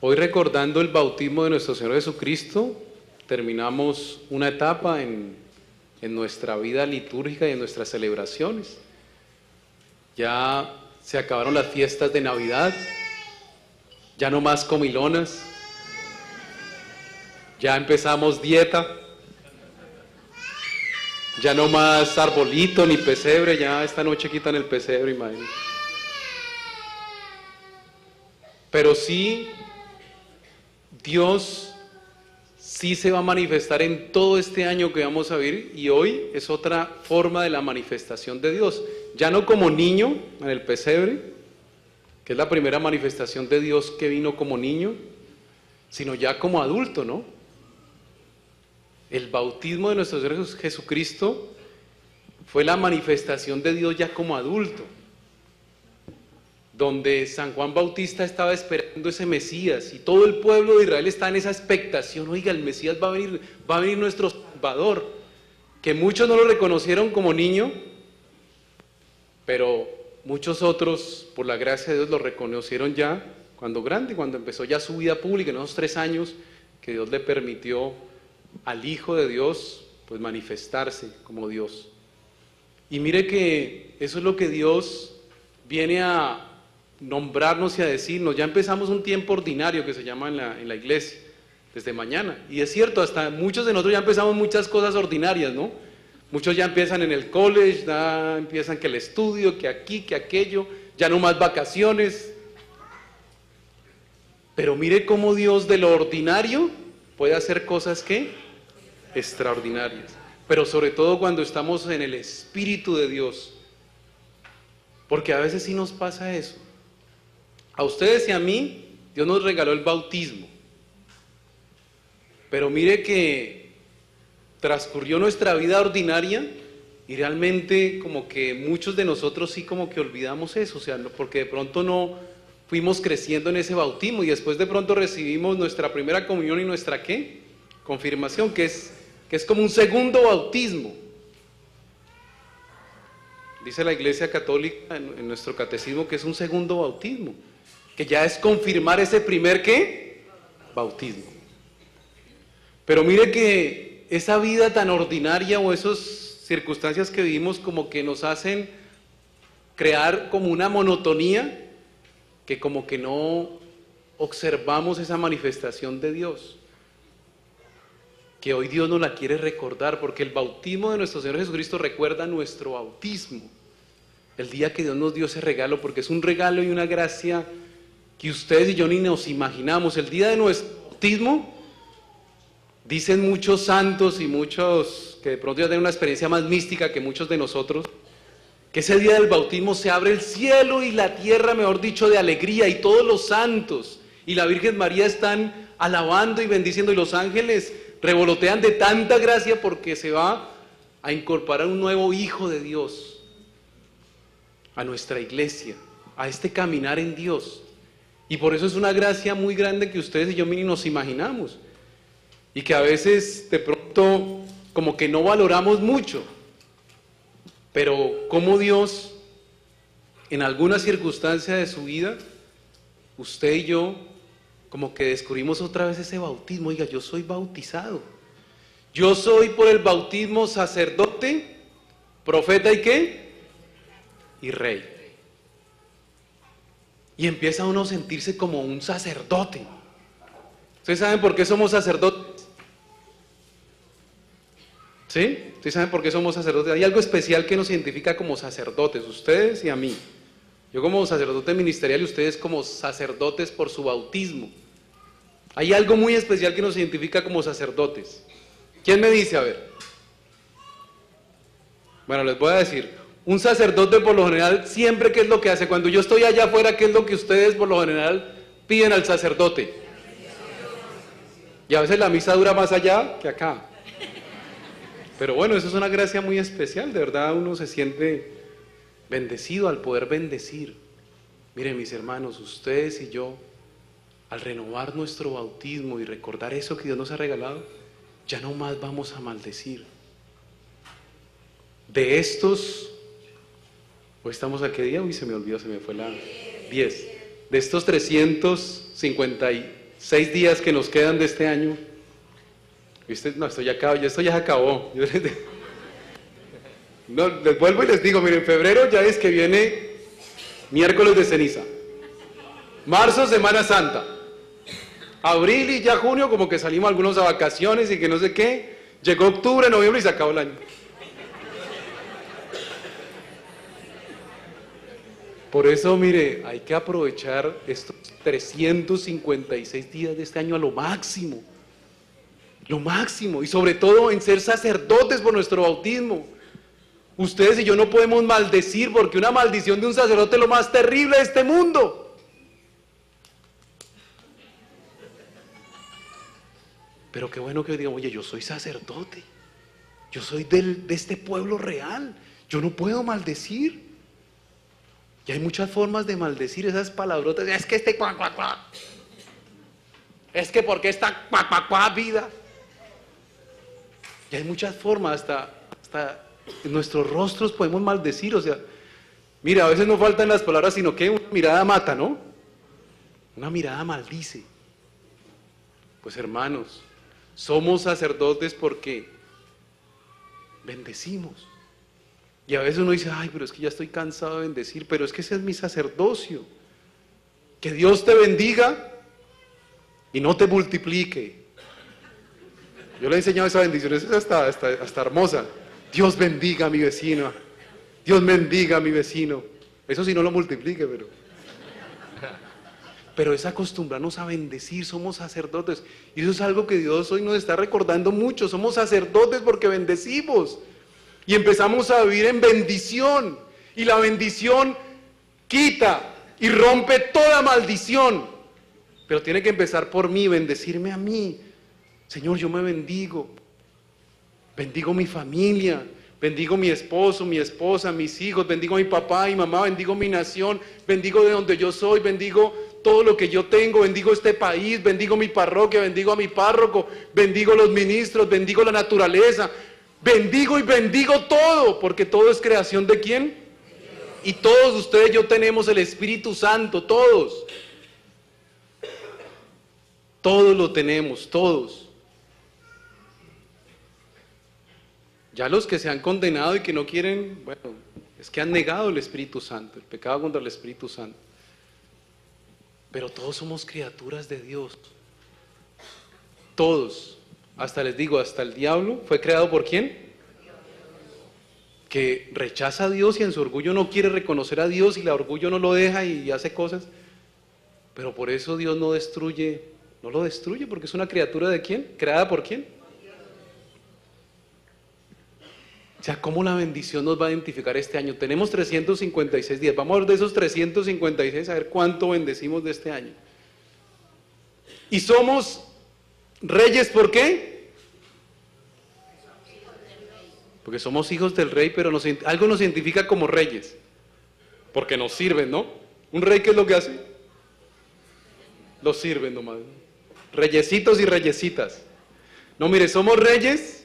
Hoy, recordando el bautismo de nuestro Señor Jesucristo, terminamos una etapa en nuestra vida litúrgica y en nuestras celebraciones. Ya se acabaron las fiestas de Navidad, ya no más comilonas, ya empezamos dieta, ya no más arbolito ni pesebre, ya esta noche quitan el pesebre, imagínense. Pero sí, Dios sí se va a manifestar en todo este año que vamos a vivir, y hoy es otra forma de la manifestación de Dios. Ya no como niño en el pesebre, que es la primera manifestación de Dios que vino como niño, sino ya como adulto, ¿no? El bautismo de nuestro Señor Jesucristo fue la manifestación de Dios ya como adulto, donde San Juan Bautista estaba esperando ese Mesías y todo el pueblo de Israel está en esa expectación. Oiga, el Mesías va a venir nuestro Salvador, que muchos no lo reconocieron como niño, pero muchos otros, por la gracia de Dios, lo reconocieron ya cuando grande, cuando empezó ya su vida pública, en esos 3 años que Dios le permitió al Hijo de Dios pues manifestarse como Dios. Y mire que eso es lo que Dios viene a nombrarnos y a decirnos. Ya empezamos un tiempo ordinario que se llama en la iglesia, desde mañana, y es cierto, hasta muchos de nosotros ya empezamos muchas cosas ordinarias, ¿no? Muchos ya empiezan en el college, ya empiezan que el estudio, que aquí, que aquello, ya no más vacaciones. Pero mire cómo Dios de lo ordinario puede hacer cosas que extraordinarias, pero sobre todo cuando estamos en el Espíritu de Dios, porque a veces sí nos pasa eso. A ustedes y a mí, Dios nos regaló el bautismo, pero mire que transcurrió nuestra vida ordinaria y realmente como que muchos de nosotros sí como que olvidamos eso, o sea, porque de pronto no fuimos creciendo en ese bautismo y después de pronto recibimos nuestra primera comunión y nuestra ¿qué? Confirmación, que es como un segundo bautismo. Dice la Iglesia Católica en nuestro catecismo que es un segundo bautismo, que ya es confirmar ese primer ¿qué? Bautismo. Pero mire que esa vida tan ordinaria o esas circunstancias que vivimos como que nos hacen crear como una monotonía, que como que no observamos esa manifestación de Dios, que hoy Dios nos la quiere recordar, porque el bautismo de nuestro Señor Jesucristo recuerda nuestro bautismo, el día que Dios nos dio ese regalo, porque es un regalo y una gracia que ustedes y yo ni nos imaginamos. El día de nuestro bautismo, dicen muchos santos y muchos que de pronto ya tienen una experiencia más mística que muchos de nosotros, que ese día del bautismo se abre el cielo y la tierra, mejor dicho, de alegría, y todos los santos y la Virgen María están alabando y bendiciendo, y los ángeles revolotean de tanta gracia porque se va a incorporar un nuevo Hijo de Dios a nuestra iglesia, a este caminar en Dios. Y por eso es una gracia muy grande que ustedes y yo ni nos imaginamos, y que a veces de pronto como que no valoramos mucho, pero como Dios en alguna circunstancia de su vida, usted y yo como que descubrimos otra vez ese bautismo. Oiga, yo soy bautizado, yo soy por el bautismo sacerdote, profeta y ¿qué? Y rey. Y empieza uno a sentirse como un sacerdote. ¿Ustedes saben por qué somos sacerdotes? ¿Sí? ¿Ustedes saben por qué somos sacerdotes? Hay algo especial que nos identifica como sacerdotes, ustedes y a mí. Yo como sacerdote ministerial y ustedes como sacerdotes por su bautismo. Hay algo muy especial que nos identifica como sacerdotes. ¿Quién me dice? A ver. Bueno, les voy a decir. Un sacerdote por lo general, siempre, ¿qué es lo que hace? Cuando yo estoy allá afuera, ¿qué es lo que ustedes por lo general piden al sacerdote? Y a veces la misa dura más allá que acá. Pero bueno, eso es una gracia muy especial, de verdad uno se siente bendecido al poder bendecir. Miren mis hermanos, ustedes y yo, al renovar nuestro bautismo y recordar eso que Dios nos ha regalado, ya no más vamos a maldecir. De estos, hoy estamos a qué día, uy se me olvidó, se me fue la 10. De estos 350 6 días que nos quedan de este año. ¿Viste? No, esto ya se acabó. No, les vuelvo y les digo, miren, en febrero ya es que viene miércoles de ceniza. Marzo, Semana Santa. Abril y ya junio como que salimos algunos a vacaciones y que no sé qué. Llegó octubre, noviembre y se acabó el año. Por eso, mire, hay que aprovechar estos 356 días de este año a lo máximo. Lo máximo. Y sobre todo en ser sacerdotes por nuestro bautismo. Ustedes y yo no podemos maldecir, porque una maldición de un sacerdote es lo más terrible de este mundo. Pero qué bueno que digamos, oye, yo soy sacerdote. Yo soy de este pueblo real. Yo no puedo maldecir. Y hay muchas formas de maldecir esas palabrotas. Es que cuá, cuá, cuá. Es que porque esta cuá, cuá, cuá vida. Y hay muchas formas, hasta en nuestros rostros podemos maldecir. O sea, mira, a veces no faltan las palabras, sino que una mirada mata, ¿no? Una mirada maldice. Pues hermanos, somos sacerdotes porque bendecimos. Y a veces uno dice, ay, pero es que ya estoy cansado de bendecir, pero es que ese es mi sacerdocio. Que Dios te bendiga y no te multiplique. Yo le he enseñado esa bendición, es hasta hermosa. Dios bendiga a mi vecino. Dios bendiga a mi vecino. Eso sí no lo multiplique, pero es acostumbrarnos a bendecir, somos sacerdotes. Y eso es algo que Dios hoy nos está recordando mucho. Somos sacerdotes porque bendecimos. Y empezamos a vivir en bendición. Y la bendición quita y rompe toda maldición. Pero tiene que empezar por mí, bendecirme a mí. Señor, yo me bendigo. Bendigo mi familia. Bendigo mi esposo, mi esposa, mis hijos. Bendigo a mi papá y mamá. Bendigo mi nación. Bendigo de donde yo soy. Bendigo todo lo que yo tengo. Bendigo este país. Bendigo mi parroquia. Bendigo a mi párroco. Bendigo los ministros. Bendigo la naturaleza. Bendigo y bendigo todo, porque todo es creación ¿de quién? Y todos ustedes, yo tenemos el Espíritu Santo, todos. Todos lo tenemos, todos. Ya los que se han condenado y que no quieren, bueno, es que han negado el Espíritu Santo, el pecado contra el Espíritu Santo. Pero todos somos criaturas de Dios. Todos. Hasta les digo, hasta el diablo fue creado ¿por quién? Que rechaza a Dios y en su orgullo no quiere reconocer a Dios y el orgullo no lo deja y hace cosas. Pero por eso Dios no lo destruye porque es una criatura ¿de quién? ¿Creada por quién? O sea, ¿cómo la bendición nos va a identificar este año? Tenemos 356 días. Vamos a ver de esos 356 a ver cuánto bendecimos de este año. Y somos reyes, ¿por qué? Porque somos hijos del rey, pero algo nos identifica como reyes. Porque nos sirven, ¿no? ¿Un rey qué es lo que hace? Los sirven nomás. Reyesitos y reyesitas. No, mire, somos reyes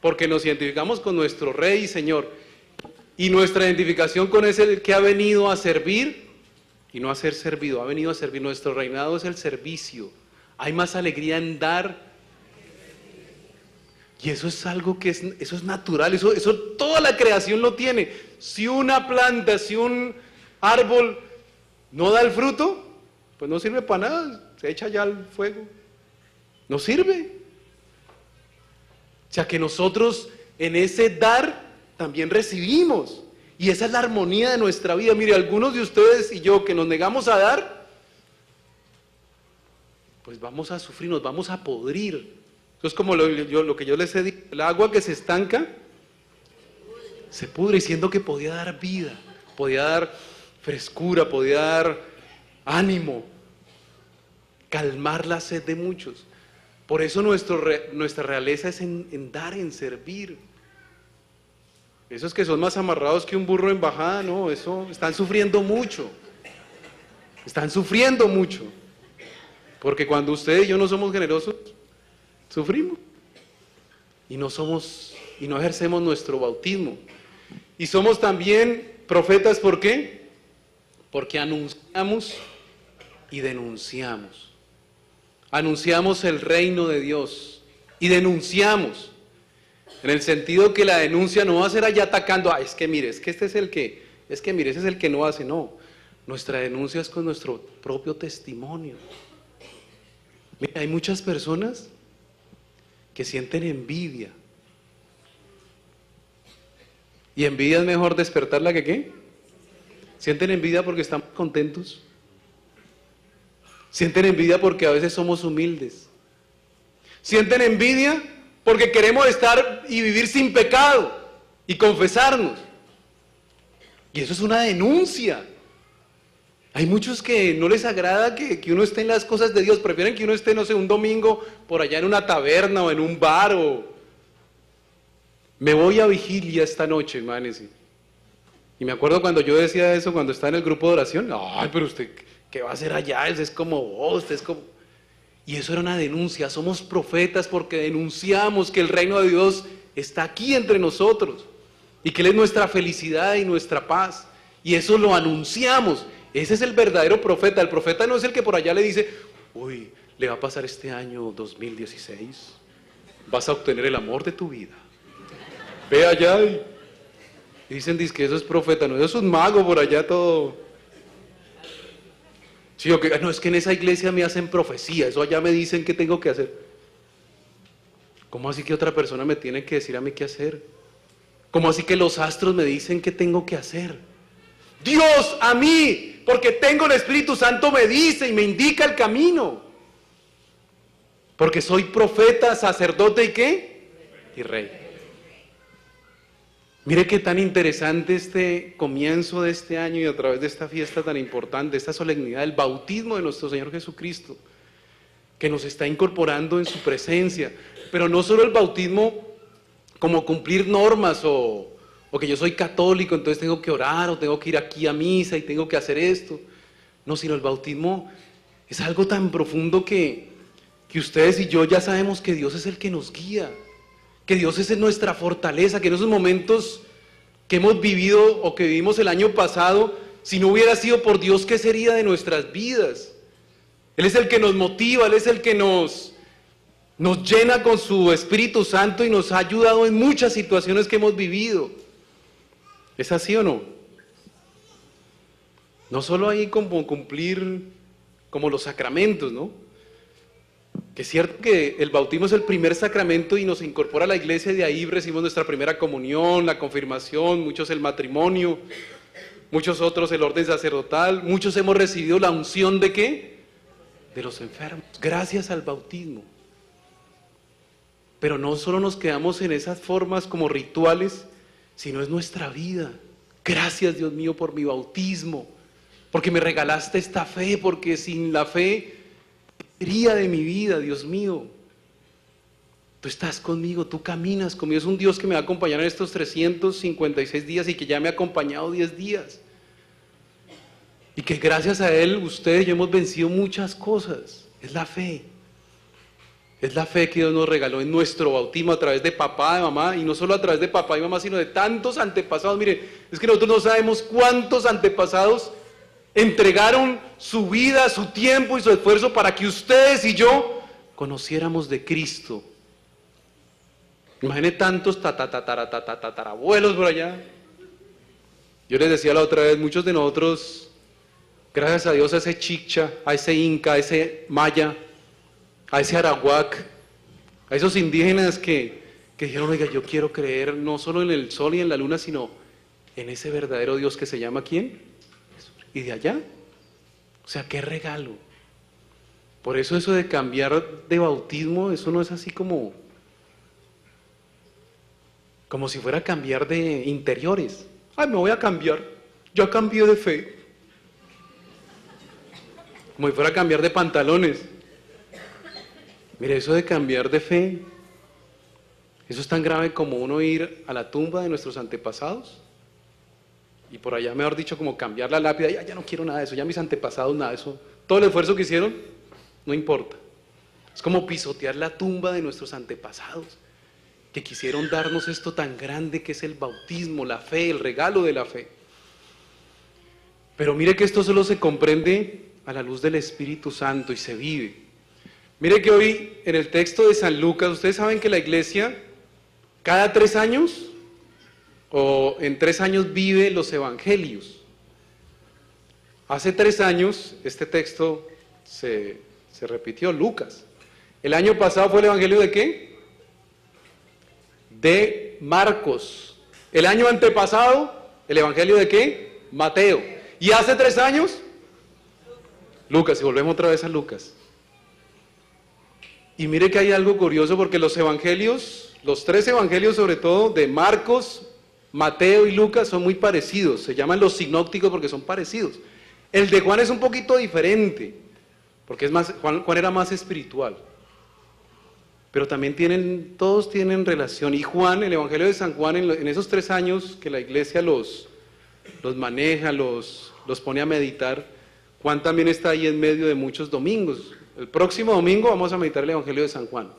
porque nos identificamos con nuestro rey y señor. Y nuestra identificación con ese que ha venido a servir y no a ser servido, ha venido a servir. Nuestro reinado es el servicio. Hay más alegría en dar. Y eso es algo que eso es natural, eso toda la creación lo tiene. Si una planta, si un árbol no da el fruto, pues no sirve para nada, se echa ya al fuego. No sirve. O sea que nosotros en ese dar también recibimos. Y esa es la armonía de nuestra vida. Mire, algunos de ustedes y yo que nos negamos a dar, pues vamos a sufrir, nos vamos a podrir. Eso es como lo que yo les he dicho, el agua que se estanca, se pudre, siendo que podía dar vida, podía dar frescura, podía dar ánimo, calmar la sed de muchos. Por eso nuestra realeza es en dar, en servir. Esos que son más amarrados que un burro en bajada, no, eso están sufriendo mucho. Están sufriendo mucho. Porque cuando ustedes y yo no somos generosos, sufrimos. Y no ejercemos nuestro bautismo. Y somos también profetas, ¿por qué? Porque anunciamos y denunciamos. anunciamos el reino de Dios y denunciamos, en el sentido que la denuncia no va a ser allá atacando, es que mire, es que este es el que, es que mire, ese es el que no hace, no. Nuestra denuncia es con nuestro propio testimonio. Mira, hay muchas personas que sienten envidia. ¿Y envidia es mejor despertarla que qué? ¿Sienten envidia porque están contentos? ¿Sienten envidia porque a veces somos humildes? ¿Sienten envidia porque queremos estar y vivir sin pecado y confesarnos? Y eso es una denuncia. Hay muchos que no les agrada que uno esté en las cosas de Dios, prefieren que uno esté, no sé, un domingo por allá en una taberna o en un bar o... Me voy a vigilia esta noche, imagínense. Y me acuerdo cuando yo decía eso, cuando estaba en el grupo de oración, ay, pero usted, ¿qué va a hacer allá? Ese es como vos, usted es como... Y eso era una denuncia, somos profetas porque denunciamos que el reino de Dios está aquí entre nosotros y que Él es nuestra felicidad y nuestra paz. Y eso lo anunciamos. Ese es el verdadero profeta. El profeta no es el que por allá le dice, uy, le va a pasar este año 2016, vas a obtener el amor de tu vida. Ve allá y dicen que eso es profeta, no, eso es un mago por allá todo. Sí, o que no, es que en esa iglesia me hacen profecía, eso allá me dicen qué tengo que hacer. ¿Cómo así que otra persona me tiene que decir a mí qué hacer? ¿Cómo así que los astros me dicen qué tengo que hacer? Dios a mí, porque tengo el Espíritu Santo, me dice y me indica el camino. Porque soy profeta, sacerdote y ¿qué? Y rey. Mire qué tan interesante este comienzo de este año y a través de esta fiesta tan importante, esta solemnidad, el bautismo de nuestro Señor Jesucristo, que nos está incorporando en su presencia. Pero no solo el bautismo como cumplir normas o que yo soy católico, entonces tengo que orar o tengo que ir aquí a misa y tengo que hacer esto. No, sino el bautismo es algo tan profundo que ustedes y yo ya sabemos que Dios es el que nos guía, que Dios es nuestra fortaleza, que en esos momentos que hemos vivido o que vivimos el año pasado, si no hubiera sido por Dios, ¿qué sería de nuestras vidas? Él es el que nos motiva, Él es el que nos llena con su Espíritu Santo y nos ha ayudado en muchas situaciones que hemos vivido. ¿Es así o no? No solo ahí como cumplir como los sacramentos, ¿no? Que es cierto que el bautismo es el primer sacramento y nos incorpora a la iglesia y de ahí recibimos nuestra primera comunión, la confirmación, muchos el matrimonio, muchos otros el orden sacerdotal, muchos hemos recibido la unción ¿de qué? De los enfermos, gracias al bautismo. Pero no solo nos quedamos en esas formas como rituales, sino es nuestra vida. Gracias, Dios mío, por mi bautismo, porque me regalaste esta fe, porque sin la fe sería de mi vida, Dios mío. Tú estás conmigo, tú caminas conmigo. Es un Dios que me va a acompañar en estos 356 días y que ya me ha acompañado 10 días. Y que gracias a Él, ustedes y yo hemos vencido muchas cosas. Es la fe. Es la fe que Dios nos regaló en nuestro bautismo a través de papá, de mamá, y no solo a través de papá y mamá, sino de tantos antepasados. Mire, es que nosotros no sabemos cuántos antepasados entregaron su vida, su tiempo y su esfuerzo para que ustedes y yo conociéramos de Cristo. Imagine tantos tatarabuelos por allá. Yo les decía la otra vez, muchos de nosotros, gracias a Dios, a ese chicha, a ese inca, a ese maya, a ese arawak, a esos indígenas que dijeron, oiga, yo quiero creer no solo en el sol y en la luna, sino en ese verdadero Dios que se llama ¿quién? Y de allá, o sea, qué regalo. Por eso de cambiar de bautismo, eso no es así como si fuera a cambiar de interiores. Ay, me voy a cambiar, ya cambié de fe. Como si fuera a cambiar de pantalones. Mire, eso de cambiar de fe, eso es tan grave como uno ir a la tumba de nuestros antepasados y por allá, mejor dicho, como cambiar la lápida, ya no quiero nada de eso, ya mis antepasados nada de eso, todo el esfuerzo que hicieron, no importa. Es como pisotear la tumba de nuestros antepasados, que quisieron darnos esto tan grande que es el bautismo, la fe, el regalo de la fe. Pero mire que esto solo se comprende a la luz del Espíritu Santo y se vive. Mire que hoy en el texto de San Lucas, ustedes saben que la iglesia cada 3 años o en 3 años vive los evangelios. Hace 3 años este texto se repitió, Lucas. El año pasado fue el evangelio ¿de qué? De Marcos. El año antepasado, el evangelio ¿de qué? Mateo. Y hace 3 años, Lucas. Y volvemos otra vez a Lucas. Y mire que hay algo curioso porque los evangelios, los 3 evangelios sobre todo, de Marcos, Mateo y Lucas son muy parecidos. Se llaman los sinópticos porque son parecidos. El de Juan es un poquito diferente, porque es más, Juan era más espiritual. Pero también todos tienen relación. Y Juan, el evangelio de San Juan, en esos 3 años que la iglesia los maneja, los pone a meditar, Juan también está ahí en medio de muchos domingos. El próximo domingo vamos a meditar el evangelio de San Juan.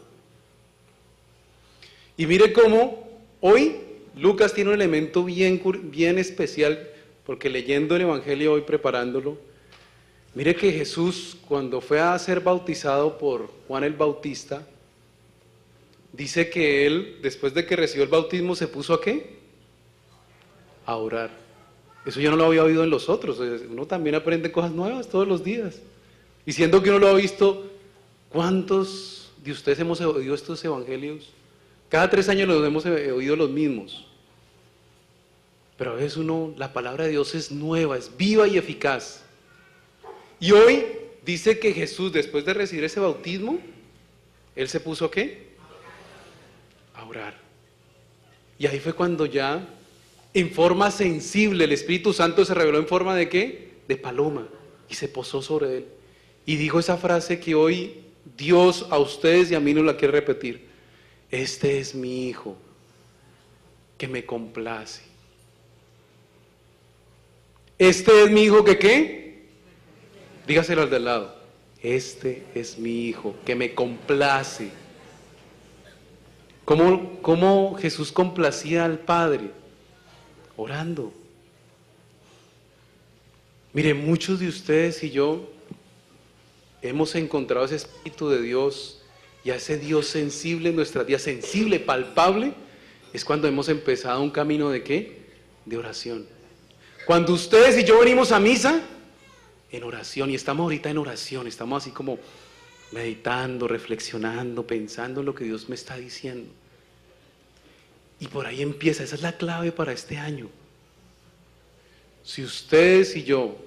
Y mire cómo hoy Lucas tiene un elemento bien especial, porque leyendo el evangelio hoy, preparándolo, mire que Jesús, cuando fue a ser bautizado por Juan el Bautista, dice que él, después de que recibió el bautismo, se puso ¿a qué? A orar. Eso yo no lo había oído en los otros. Uno también aprende cosas nuevas todos los días. Y siendo que uno lo ha visto, ¿cuántos de ustedes hemos oído estos evangelios? Cada 3 años los hemos oído los mismos. Pero a veces la palabra de Dios es nueva, es viva y eficaz. Y hoy dice que Jesús, después de recibir ese bautismo, él se puso ¿a qué? A orar. Y ahí fue cuando ya, en forma sensible, el Espíritu Santo se reveló en forma ¿de qué? De paloma, y se posó sobre él. Y dijo esa frase que hoy Dios a ustedes y a mí nos la quiere repetir: este es mi Hijo, que me complace. Este es mi Hijo que ¿qué? Dígaselo al del lado. Este es mi Hijo, que me complace. ¿Cómo Jesús complacía al Padre? Orando. Mire, muchos de ustedes y yo hemos encontrado ese Espíritu de Dios y a ese Dios sensible en nuestras vidas, sensible, palpable, es cuando hemos empezado un camino ¿de qué? De oración. Cuando ustedes y yo venimos a misa, en oración, y estamos ahorita en oración, estamos así como meditando, reflexionando, pensando en lo que Dios me está diciendo. Y por ahí empieza, esa es la clave para este año. Si ustedes y yo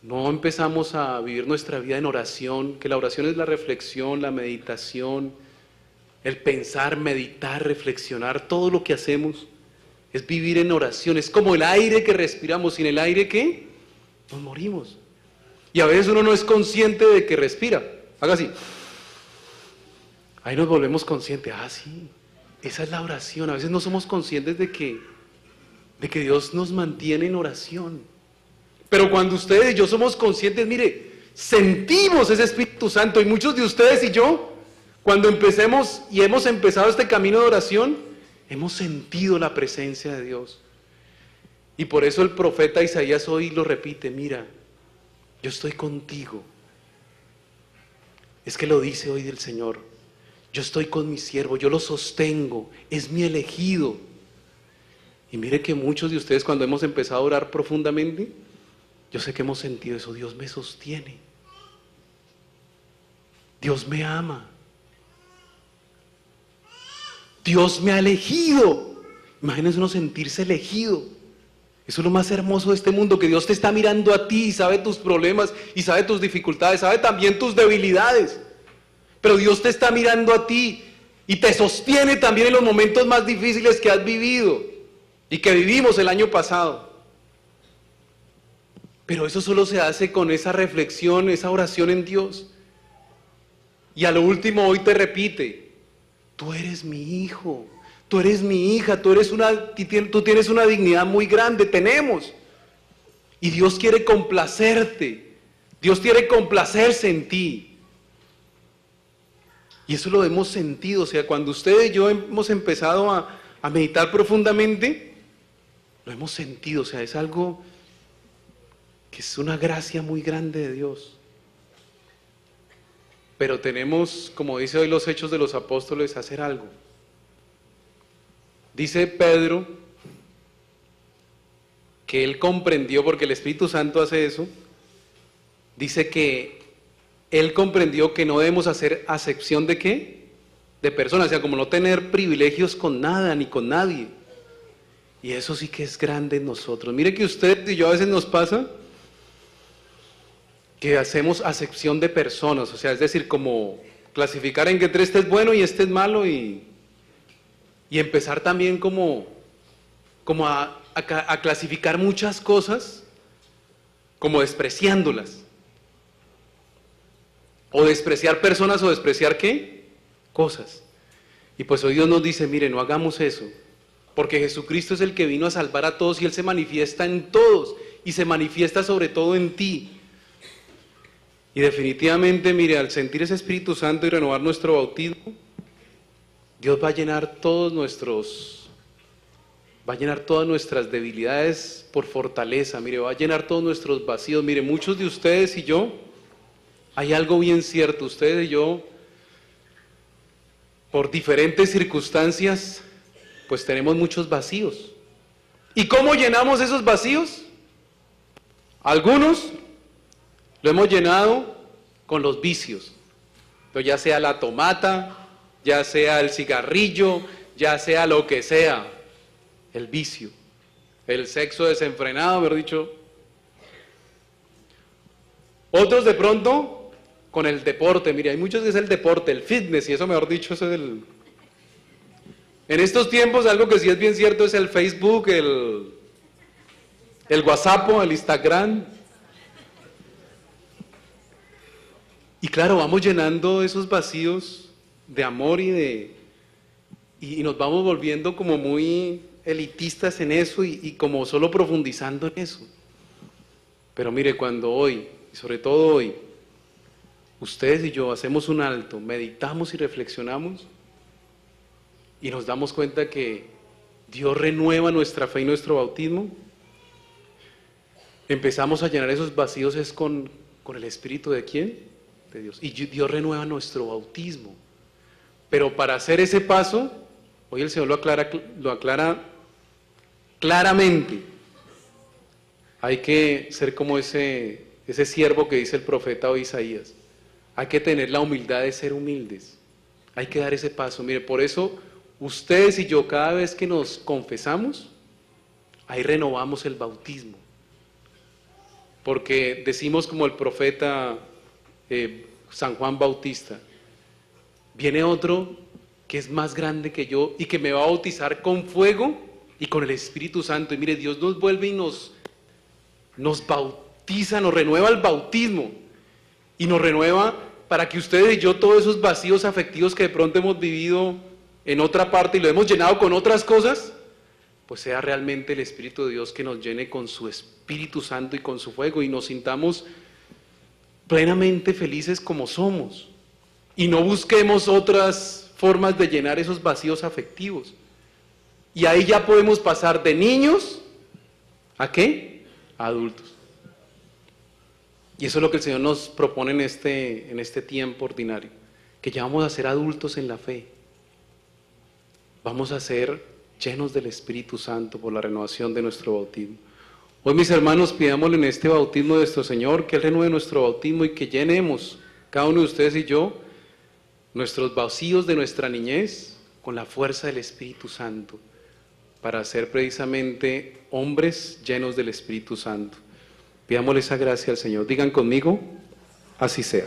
no empezamos a vivir nuestra vida en oración, que la oración es la reflexión, la meditación, el pensar, meditar, reflexionar, todo lo que hacemos es vivir en oración. Es como el aire que respiramos. Sin el aire, ¿qué? Nos morimos. Y a veces uno no es consciente de que respira. Haga así. Ahí nos volvemos conscientes. Ah, sí, esa es la oración. A veces no somos conscientes de que Dios nos mantiene en oración. Pero cuando ustedes y yo somos conscientes, mire, sentimos ese Espíritu Santo. Y muchos de ustedes y yo, cuando empecemos y hemos empezado este camino de oración, hemos sentido la presencia de Dios. Y por eso el profeta Isaías hoy lo repite: mira, yo estoy contigo. Es que lo dice hoy el Señor: yo estoy con mi siervo, yo lo sostengo, es mi elegido. Y mire que muchos de ustedes, cuando hemos empezado a orar profundamente, yo sé que hemos sentido eso: Dios me sostiene, Dios me ama, Dios me ha elegido. Imagínense uno sentirse elegido. Eso es lo más hermoso de este mundo, que Dios te está mirando a ti y sabe tus problemas y sabe tus dificultades, sabe también tus debilidades. Pero Dios te está mirando a ti y te sostiene también en los momentos más difíciles que has vivido y que vivimos el año pasado. Pero eso solo se hace con esa reflexión, esa oración en Dios. Y a lo último hoy te repite: tú eres mi hijo, tú eres mi hija, tú tienes una dignidad muy grande, tenemos. Y Dios quiere complacerte, Dios quiere complacerse en ti. Y eso lo hemos sentido, o sea, cuando ustedes y yo hemos empezado a meditar profundamente, lo hemos sentido, o sea, es algo que es una gracia muy grande de Dios. pero tenemos, como dice hoy los Hechos de los Apóstoles, hacer algo. Dice Pedro que él comprendió, porque el Espíritu Santo hace eso, dice que él comprendió que no debemos hacer acepción de ¿qué? De personas, o sea, como no tener privilegios con nada ni con nadie. Y eso sí que es grande en nosotros. Mire que usted y yo a veces nos pasa que hacemos acepción de personas, o sea, es decir, como clasificar en que entre este es bueno y este es malo y empezar también como a clasificar muchas cosas como despreciándolas. O despreciar personas o despreciar ¿qué? Cosas. Y pues hoy Dios nos dice, mire, no hagamos eso, porque Jesucristo es el que vino a salvar a todos y Él se manifiesta en todos y se manifiesta sobre todo en ti. Y definitivamente, mire, al sentir ese Espíritu Santo y renovar nuestro bautismo, Dios va a llenar todas nuestras debilidades por fortaleza, mire, va a llenar todos nuestros vacíos. Mire, muchos de ustedes y yo, hay algo bien cierto, ustedes y yo, por diferentes circunstancias, pues tenemos muchos vacíos. ¿Y cómo llenamos esos vacíos? Algunos lo hemos llenado con los vicios, pero ya sea la tomata, ya sea el cigarrillo, ya sea lo que sea, el vicio, el sexo desenfrenado, mejor dicho. Otros de pronto con el deporte, mire, hay muchos que es el deporte, el fitness, y eso mejor dicho, eso es el... En estos tiempos algo que sí es bien cierto es el Facebook, el WhatsApp, el Instagram. Y claro, vamos llenando esos vacíos de amor y nos vamos volviendo como muy elitistas en eso y como solo profundizando en eso. Pero mire, cuando hoy, y sobre todo hoy, ustedes y yo hacemos un alto, meditamos y reflexionamos y nos damos cuenta que Dios renueva nuestra fe y nuestro bautismo, empezamos a llenar esos vacíos es con el Espíritu ¿de quién? De Dios. Y Dios renueva nuestro bautismo. Pero para hacer ese paso, hoy el Señor lo aclara claramente. Hay que ser como ese siervo que dice el profeta hoy Isaías. Hay que tener la humildad de ser humildes. Hay que dar ese paso. Mire, por eso ustedes y yo cada vez que nos confesamos, ahí renovamos el bautismo. Porque decimos como el profeta San Juan Bautista, viene otro que es más grande que yo y que me va a bautizar con fuego y con el Espíritu Santo. Y mire, Dios nos vuelve y nos bautiza, nos renueva el bautismo y nos renueva para que ustedes y yo todos esos vacíos afectivos que de pronto hemos vivido en otra parte y lo hemos llenado con otras cosas, pues sea realmente el Espíritu de Dios que nos llene con su Espíritu Santo y con su fuego y nos sintamos plenamente felices como somos y no busquemos otras formas de llenar esos vacíos afectivos. Y ahí ya podemos pasar de niños ¿a qué? A adultos. Y eso es lo que el Señor nos propone en este tiempo ordinario, que ya vamos a ser adultos en la fe. Vamos a ser llenos del Espíritu Santo por la renovación de nuestro bautismo. Hoy, mis hermanos, pidámosle en este bautismo de nuestro Señor que Él renueve nuestro bautismo y que llenemos, cada uno de ustedes y yo, nuestros vacíos de nuestra niñez con la fuerza del Espíritu Santo, para ser precisamente hombres llenos del Espíritu Santo. Pidámosle esa gracia al Señor. Digan conmigo, así sea.